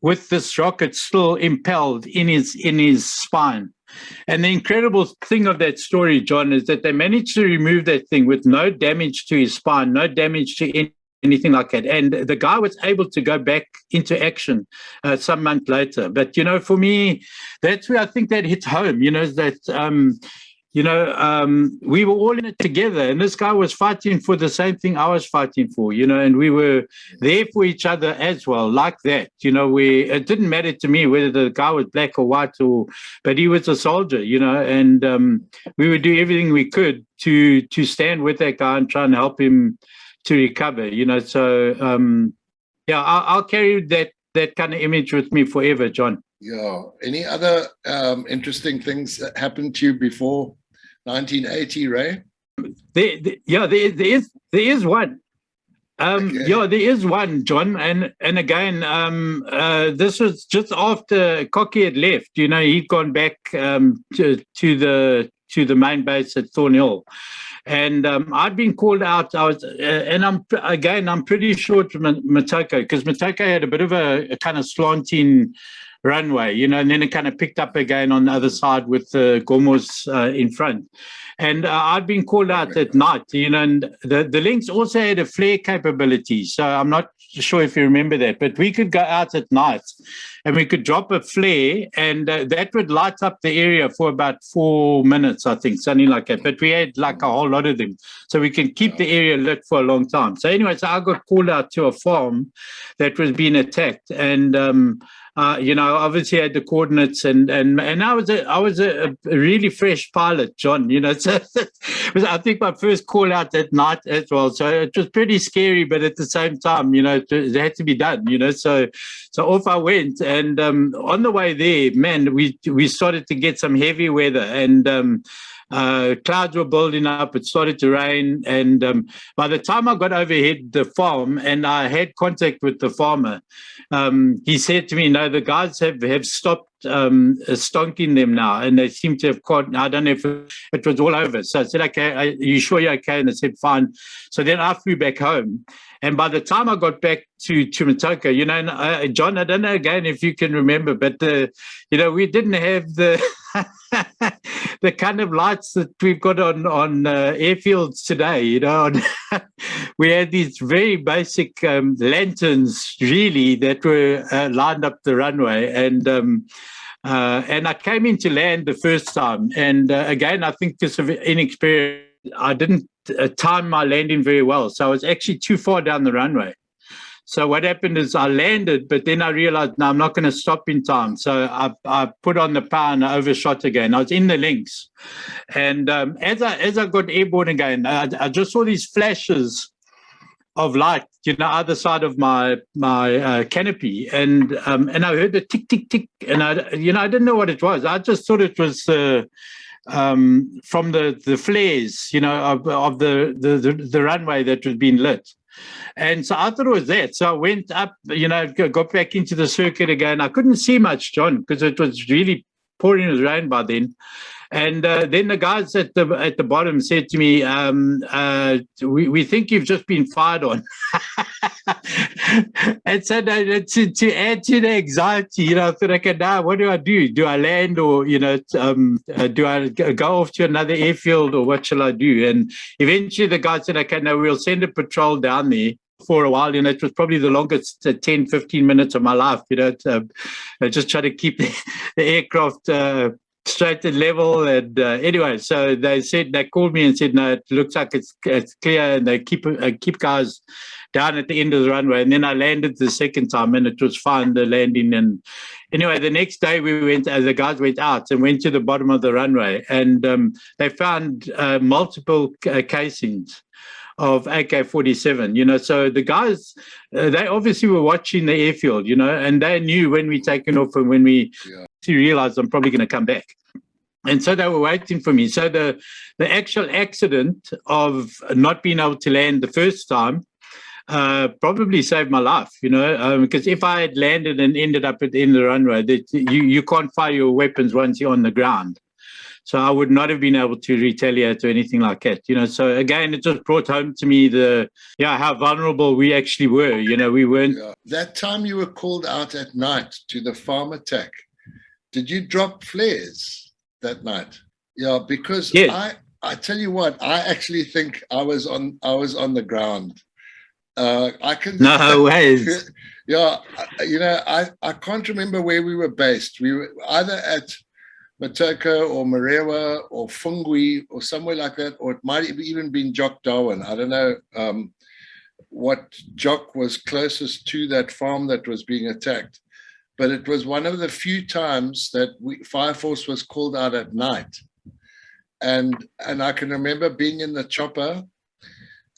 with this rocket still impelled in his spine. And the incredible thing of that story, John, is that they managed to remove that thing with no damage to his spine, no damage to anything like that. And the guy was able to go back into action some month later. But, for me, that's where I think that hit home, that we were all in it together, and this guy was fighting for the same thing I was fighting for, and we were there for each other as well, like that. It didn't matter to me whether the guy was black or white, but he was a soldier, and we would do everything we could to stand with that guy and try and help him to recover, So, I'll carry that kind of image with me forever, John. Yeah. Any other interesting things that happened to you before 1980, Ray? There is one. There is one, John. And again, this was just after Cocky had left. He'd gone back to the main base at Thornhill. And I'd been called out. I was, and I'm pretty sure to Motoko, because Motoko had a bit of a kind of slanting runway, and then it kind of picked up again on the other side with the Gomos in front. And I'd been called out at night, and the Lynx also had a flare capability. So I'm not sure if you remember that, but we could go out at night and we could drop a flare, and that would light up the area for about 4 minutes, I think, something like that. But we had like a whole lot of them, so we can keep the area lit for a long time. So anyway, so I got called out to a farm that was being attacked, and obviously had the coordinates, and I was a really fresh pilot, John. So it was, I think, my first call out at night as well. So it was pretty scary, but at the same time, it had to be done. So off I went, and on the way there, man, we started to get some heavy weather, and clouds were building up. It started to rain, and by the time I got overhead the farm and I had contact with the farmer, he said to me, "No, the guys have stopped stonking them now, and they seem to have caught." I don't know if it was all over. So I said, "Okay, are you sure you're okay?" And they said, "Fine." So then I flew back home, and by the time I got back to Motoko, John, I don't know again if you can remember, but we didn't have the the kind of lights that we've got on airfields today. We had these very basic lanterns, really, that were lined up the runway, and I came into land the first time, and again, I think because of inexperience, I didn't time my landing very well, so I was actually too far down the runway. So what happened is I landed, but then I realized, no, I'm not going to stop in time. So I put on the power and I overshot again. I was in the Lynx, and as I got airborne again, I just saw these flashes of light, either side of my canopy, and I heard the tick tick tick, and I didn't know what it was. I just thought it was from the flares, of the runway that was being lit. And so I thought it was that. So I went up, got back into the circuit again. I couldn't see much, John, because it was really pouring with rain by then. And then the guys at the bottom said to me, we think you've just been fired on. And so to add to the anxiety, I thought, okay, now what do I do? Do I land, or, do I go off to another airfield, or what shall I do? And eventually the guy said, okay, no, we'll send a patrol down there. For a while, it was probably the longest 10, 15 minutes of my life, just try to keep the aircraft straight and level. And anyway, so they called me and said, no, it looks like it's clear, and they keep guys down at the end of the runway. And then I landed the second time, and it was fine, the landing. And anyway, the next day we went, the guys went out and went to the bottom of the runway, and they found multiple casings of AK-47, so the guys, they obviously were watching the airfield, and they knew when we taken off and when we realized I'm probably going to come back. And so they were waiting for me. So the actual accident of not being able to land the first time probably saved my life, because if I had landed and ended up at the end of the runway, you can't fire your weapons once you're on the ground. So I would not have been able to retaliate or anything like that, So again, it just brought home to me how vulnerable we actually were. We weren't. Yeah. That time you were called out at night to the farm attack, did you drop flares that night? Yeah, because yes. I tell you what, I actually think I was on the ground. I can. No ways. Yeah, I can't remember where we were based. We were either at Motoko or Marewa or Fungwi or somewhere like that, or it might have even been Jock Darwin. I don't know what Jock was closest to that farm that was being attacked, but it was one of the few times that Fire Force was called out at night. And I can remember being in the chopper,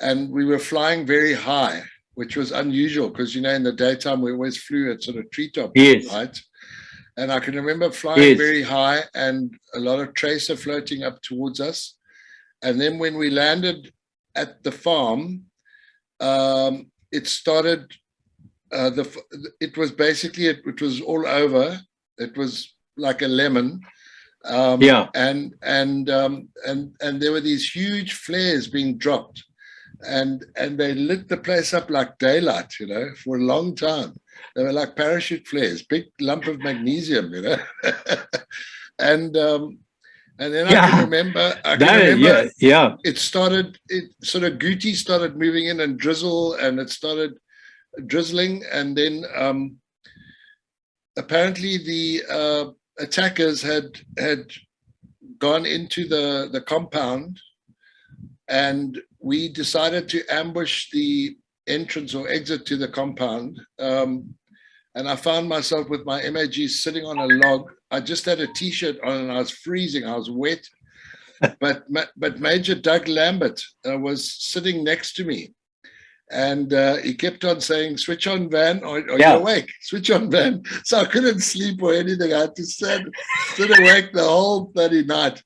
and we were flying very high, which was unusual because, in the daytime we always flew at sort of treetop height. And I can remember flying very high and a lot of tracer floating up towards us. And then when we landed at the farm, it started, it was basically, it was all over. It was like a lemon. And there were these huge flares being dropped. and they lit the place up like daylight, for a long time. They were like parachute flares, big lump of magnesium, and then I can remember. It started. It sort of Guti started moving in and drizzle, and it started drizzling, and then apparently the attackers had gone into the compound, and we decided to ambush the entrance or exit to the compound. And I found myself with my MAG sitting on a log. I just had a T-shirt on and I was freezing. I was wet. But Major Doug Lambert was sitting next to me. And he kept on saying, "Switch on, Van. Are you awake? Switch on, Van." So I couldn't sleep or anything. I had to sit awake the whole bloody night.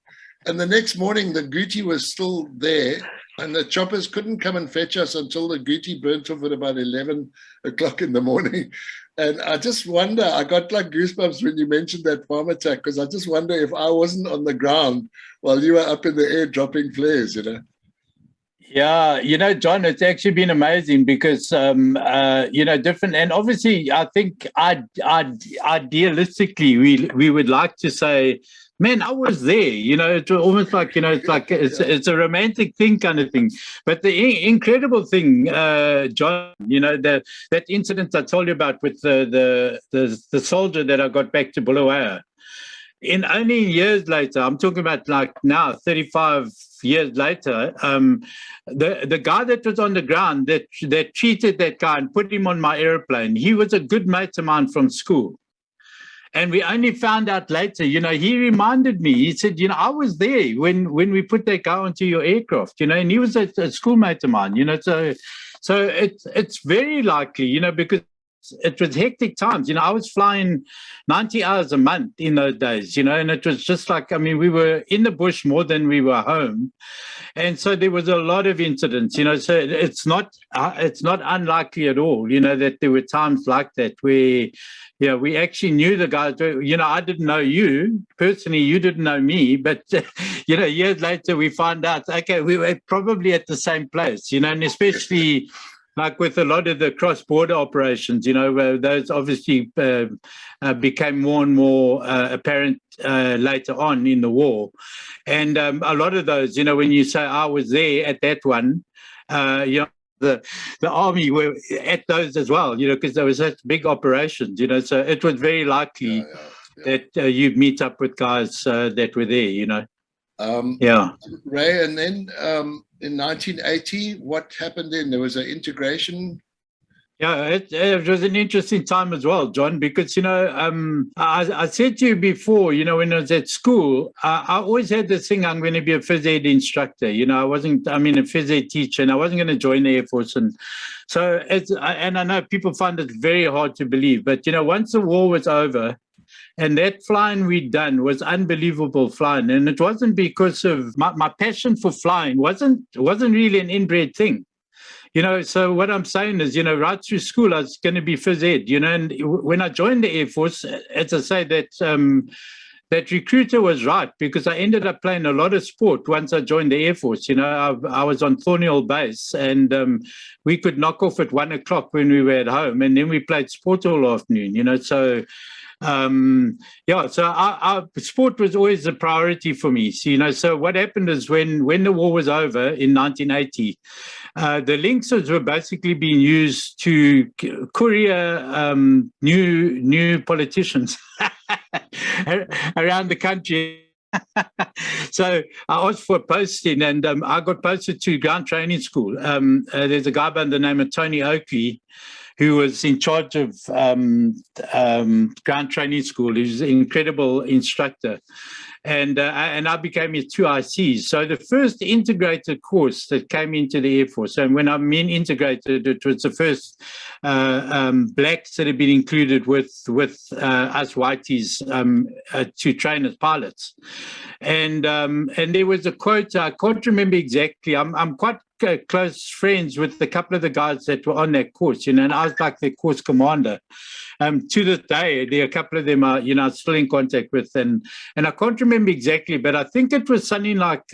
And the next morning, the Guti was still there. And the choppers couldn't come and fetch us until the Guti burnt off at about 11 o'clock in the morning. And I just wonder, I got like goosebumps when you mentioned that farm attack, because I just wonder if I wasn't on the ground while you were up in the air dropping flares, Yeah, John, it's actually been amazing because, different. And obviously, I think idealistically, we would like to say, man, I was there, it's almost like, it's a romantic thing kind of thing. But the incredible thing, John, that incident I told you about with the soldier that I got back to Bulawayo, in only years later, I'm talking about like now, 35 years later, the guy that was on the ground that treated that guy and put him on my airplane, he was a good mate of mine from school. And we only found out later, he reminded me, he said, I was there when we put that guy onto your aircraft, and he was a schoolmate of mine, so it's very likely, because it was hectic times. I was flying 90 hours a month in those days, and it was just like, we were in the bush more than we were home. And so there was a lot of incidents, so it's not unlikely at all, that there were times like that where, we actually knew the guys. I didn't know you personally, you didn't know me, but, years later we found out, okay, we were probably at the same place, and especially like with a lot of the cross-border operations, those obviously became more and more apparent later on in the war. And a lot of those, when you say I was there at that one, the army were at those as well, because there were such big operations, so it was very likely that you'd meet up with guys that were there, Ray, and then in 1980, what happened then? There was an integration. Yeah, it was an interesting time as well, John, because, I said to you before, when I was at school, I always had this thing, I'm going to be a phys ed instructor. I wasn't, a phys ed teacher, and I wasn't going to join the Air Force. And so, and I know people find it very hard to believe, but, once the war was over, and that flying we'd done was unbelievable flying. And it wasn't because of my passion for flying wasn't really an inbred thing. So what I'm saying is, right through school, I was going to be phys ed, and when I joined the Air Force, as I say, that recruiter was right, because I ended up playing a lot of sport once I joined the Air Force. I was on Thornhill Base, and we could knock off at 1 o'clock when we were at home, and then we played sport all afternoon, so so our sport was always a priority for me. So what happened is when the war was over in 1980, the Lynxes were basically being used to courier new politicians around the country. So I asked for a posting, and I got posted to ground training school. There's a guy by the name of Tony Oakley, who was in charge of ground training school. He was an incredible instructor. And I became his 2 ICs. So the first integrated course that came into the Air Force, and when I mean integrated, it was the first blacks that had been included with us whiteys to train as pilots. And there was a quote, I can't remember exactly. I'm quite close friends with a couple of the guys that were on that course, and I was like their course commander. To this day, there are a couple of them are, still in contact with, and I can't remember exactly, but I think it was something like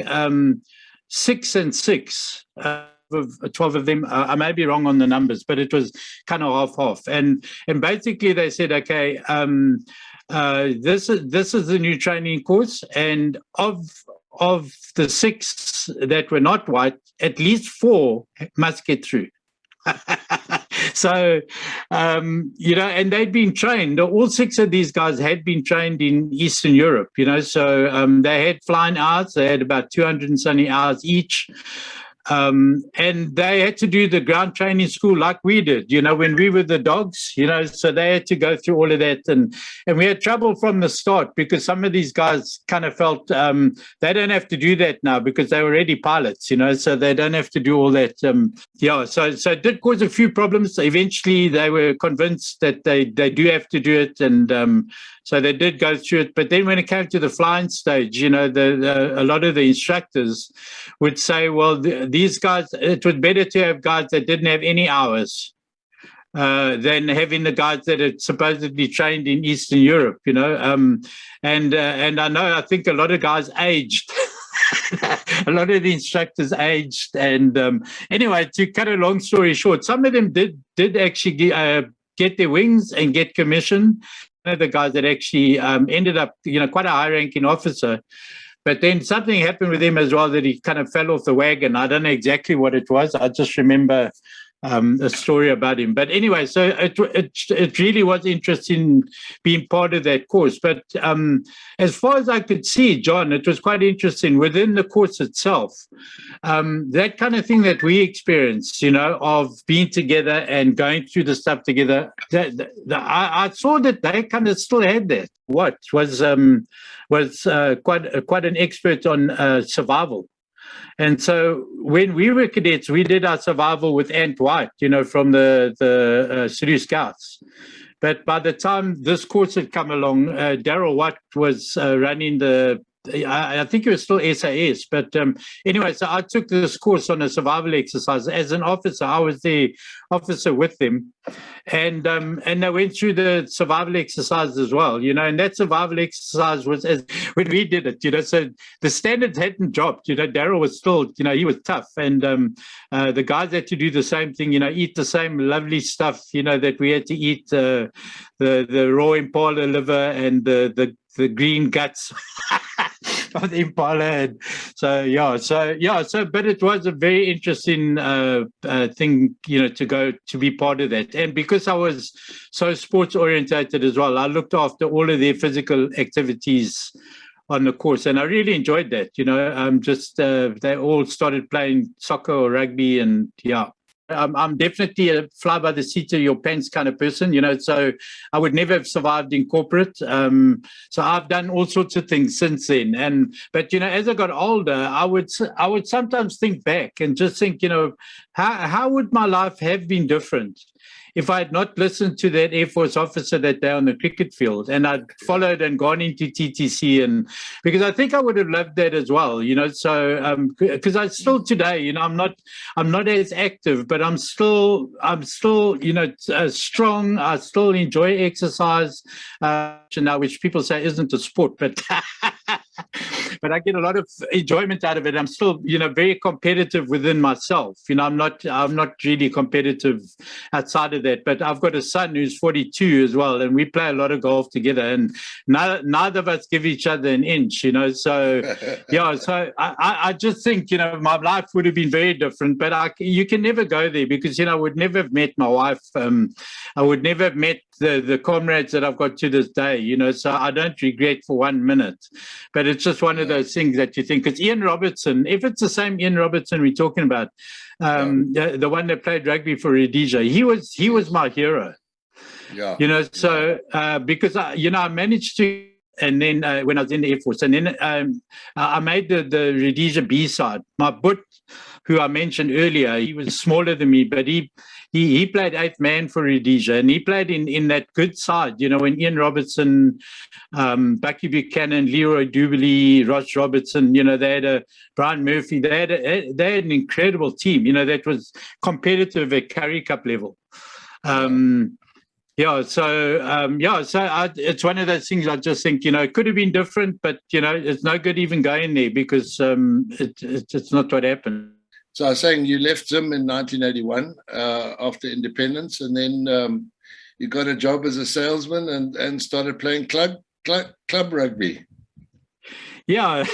6 and 6. 12 of them. I may be wrong on the numbers, but it was kind of half. And basically they said, okay, this is the new training course, and of the 6 that were not white, at least 4 must get through. So, and they'd been trained. All 6 of these guys had been trained in Eastern Europe, so they had flying hours. They had about 200 and something hours each. And they had to do the ground training school like we did, when we were the dogs, so they had to go through all of that. And we had trouble from the start because some of these guys kind of felt they don't have to do that now because they're already pilots, so they don't have to do all that. So it did cause a few problems. Eventually, they were convinced that they do have to do it. And so they did go through it. But then when it came to the flying stage, a lot of the instructors would say, well, these guys, it was better to have guys that didn't have any hours than having the guys that had supposedly trained in Eastern Europe, and I think a lot of guys aged. A lot of the instructors aged. And anyway, to cut a long story short, some of them did actually get their wings and get commission. One of the guys that actually ended up, quite a high-ranking officer. But then something happened with him as well that he kind of fell off the wagon. I don't know exactly what it was. I just remember a story about him. But anyway, so it really was interesting being part of that course. But as far as I could see, John, it was quite interesting within the course itself. That kind of thing that we experienced, of being together and going through the stuff together, I saw that they kind of still had that. What was quite an expert on survival. And so when we were cadets, we did our survival with Ant White, from the Sulu Scouts. But by the time this course had come along, Daryl White was running I think it was still SAS. But anyway, so I took this course on a survival exercise. As an officer, I was the officer with them. And they went through the survival exercise as well, and that survival exercise was when we did it, so the standards hadn't dropped, Daryl was still, he was tough. And the guys had to do the same thing, eat the same lovely stuff, that we had to eat, the raw impala liver and the green guts of the impala. And but it was a very interesting thing, to be part of that. And because I was so sports orientated as well, I looked after all of their physical activities on the course, and I really enjoyed that. They all started playing soccer or rugby, and I'm definitely a fly by the seat of your pants kind of person, so I would never have survived in corporate. So I've done all sorts of things since then. But as I got older, I would sometimes think back and just think, how would my life have been different if I had not listened to that Air Force officer that day on the cricket field, and I'd followed and gone into TTC, and because I think I would have loved that as well, so because I still today, I'm not as active, but I'm still strong. I still enjoy exercise, now, which people say isn't a sport, but but I get a lot of enjoyment out of it. I'm still, very competitive within myself. I'm not really competitive outside of that. But I've got a son who's 42 as well, and we play a lot of golf together. And neither of us give each other an inch. So So I just think my life would have been very different. But you can never go there because I would never have met my wife. I would never have met the comrades that I've got to this day, so I don't regret for 1 minute. But it's just one of those things that you think, because Ian Robertson, if it's the same Ian Robertson we're talking about, the one that played rugby for Rhodesia, he was my hero. So because I managed to, and then when I was in the Air Force, and then I made the Rhodesia B-side. My butt, who I mentioned earlier, he was smaller than me, but he played 8th man for Rhodesia, and he played in that good side, when Ian Robertson, Bucky Buchanan, Leroy Duberly, Ross Robertson, they had Brian Murphy, they had an incredible team, that was competitive at Currie Cup level. It's one of those things I just think, it could have been different, but, it's no good even going there because it's not what happened. So I was saying you left Zim in 1981 after independence, and then you got a job as a salesman and started playing club rugby. Yeah.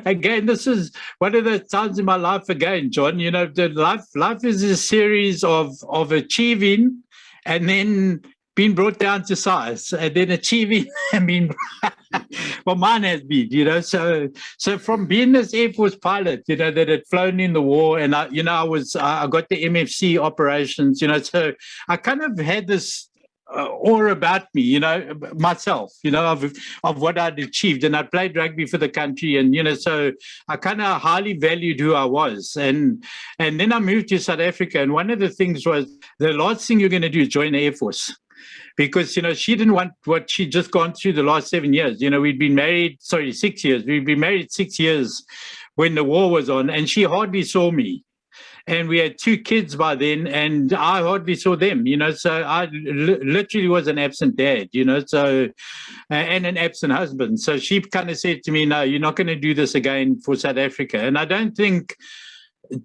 Again, this is one of the times in my life again, John. You know, the life is a series of achieving and then being brought down to size, and then achieving and being well, mine has been, you know. So from being this Air Force pilot, you know, that had flown in the war, and I got the MFC operations, you know, so I kind of had this awe about me, you know, myself, you know, of what I'd achieved. And I played rugby for the country, and, you know, so I kind of highly valued who I was. And then I moved to South Africa. And one of the things was, the last thing you're going to do is join the Air Force. Because, you know, she didn't want what she'd just gone through the last 7 years. You know, 6 years. We'd been married 6 years when the war was on, and she hardly saw me. And we had 2 kids by then, and I hardly saw them, you know. So I literally was an absent dad, you know, so and an absent husband. So she kind of said to me, no, you're not going to do this again for South Africa. And I don't think,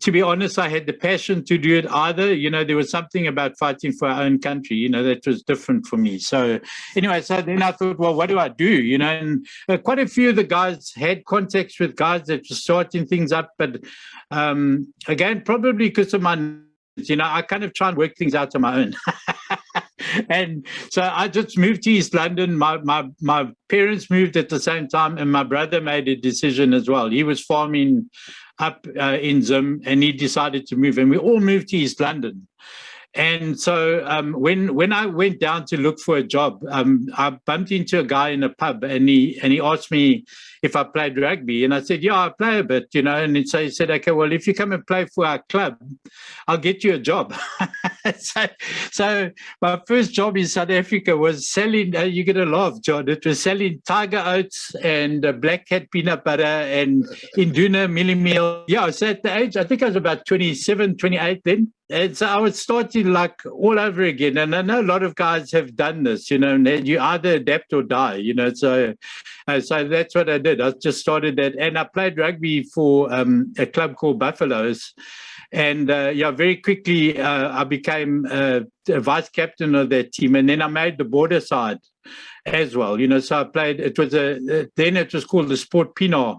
to be honest, I had the passion to do it either. You know, there was something about fighting for our own country, you know, that was different for me. So anyway, so then I thought, well, what do I do? You know, and quite a few of the guys had contacts with guys that were starting things up. But again, probably because of my, you know, I kind of try and work things out on my own. And so I just moved to East London. My parents moved at the same time, and my brother made a decision as well. He was farming up in Zim, and he decided to move, and we all moved to East London. And so when I went down to look for a job, I bumped into a guy in a pub, and he asked me if I played rugby, and I said, yeah, I play a bit, you know. And so he said, okay, well, if you come and play for our club, I'll get you a job. So my first job in South Africa was selling, you're going to laugh, John, it was selling Tiger Oats and Black Cat peanut butter and Induna Millie Meal. Yeah, so at the age, I think I was about 27, 28 then. And so I was starting like all over again. And I know a lot of guys have done this, you know, and you either adapt or die, you know. So that's what I did. I just started that. And I played rugby for a club called Buffaloes. And very quickly I became a vice captain of that team. And then I made the border side as well, you know. So I played, then it was called the Sport Pinot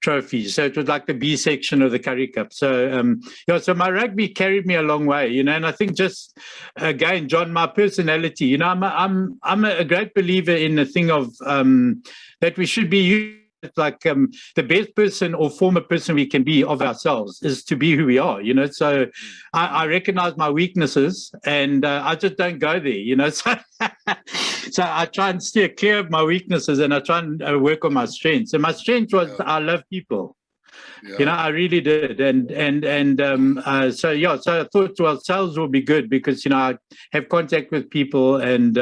Trophy. So it was like the B section of the Currie Cup. So so my rugby carried me a long way, you know. And I think just again, John, my personality, you know, I'm a great believer in the thing of that we should be like the best person or former person we can be of ourselves is to be who we are, you know. So I recognize my weaknesses, and I just don't go there, you know. So I try and steer clear of my weaknesses, and I try and work on my strengths. And my strength was I love people. Yeah. You know, I really did. So I thought, well, sales will be good because, you know, I have contact with people, and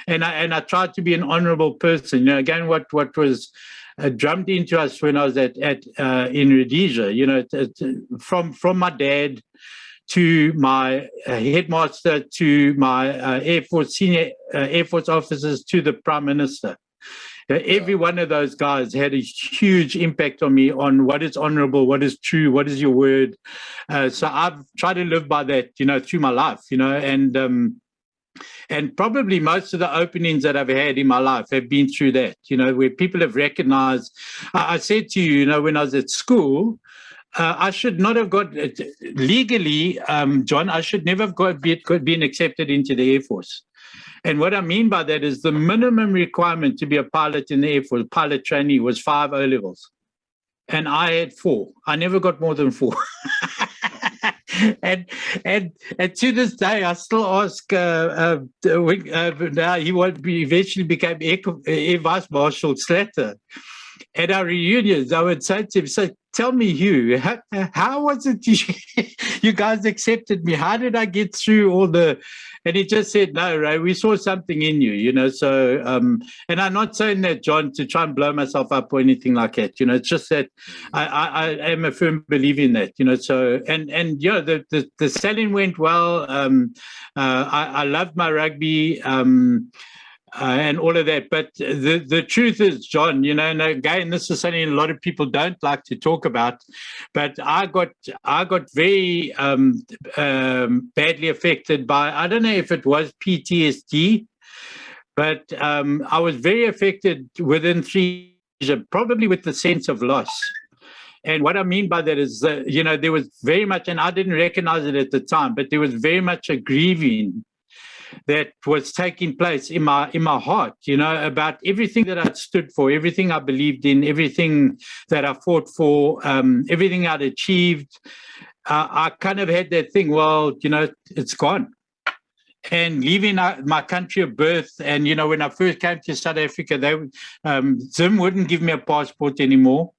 I tried to be an honorable person. You know, again, what was drummed into us when I was in Rhodesia, you know, from my dad to my headmaster to my senior Air Force officers to the Prime Minister. Every one of those guys had a huge impact on me on what is honorable, what is true, what is your word. So I've tried to live by that, you know, through my life, you know, and probably most of the openings that I've had in my life have been through that, you know, where people have recognized. I said to you, you know, when I was at school, I should not have got legally, John, I should never have been accepted into the Air Force. And what I mean by that is the minimum requirement to be a pilot in the Air Force, pilot trainee, was 5 O-levels. And I had 4. I never got more than 4. And to this day, I still ask. Now he eventually became Air Vice Marshal Slater. At our reunions, I would say to him, "So tell me, Hugh, how was it you guys accepted me? How did I get through all the?" And he just said, "No, Ray, we saw something in you, you know." So, and I'm not saying that, John, to try and blow myself up or anything like that. You know, it's just that I am a firm believer in that. You know, so and yeah, the selling went well. I loved my rugby. and all of that. But the truth is, John, and again, this is something a lot of people don't like to talk about, but I got very badly affected by, I don't know if it was PTSD, but I was very affected within 3 years, probably with the sense of loss. And what I mean by that is that, there was very much, and I didn't recognize it at the time, but there was very much a grieving that was taking place in my heart, about everything that I'd stood for, everything I believed in, everything that I fought for, everything I'd achieved. I kind of had that thing, well, it's gone. And leaving my country of birth, and, when I first came to South Africa, Zim wouldn't give me a passport anymore.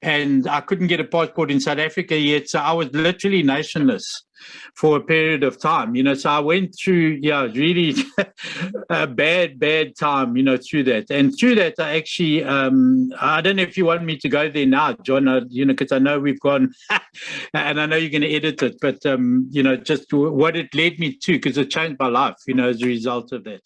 And I couldn't get a passport in South Africa yet. So I was literally nationless for a period of time, So I went through, really a bad time, through that. And through that, I actually, I don't know if you want me to go there now, John, because I know we've gone, and I know you're going to edit it, but, just what it led me to, because it changed my life, as a result of that.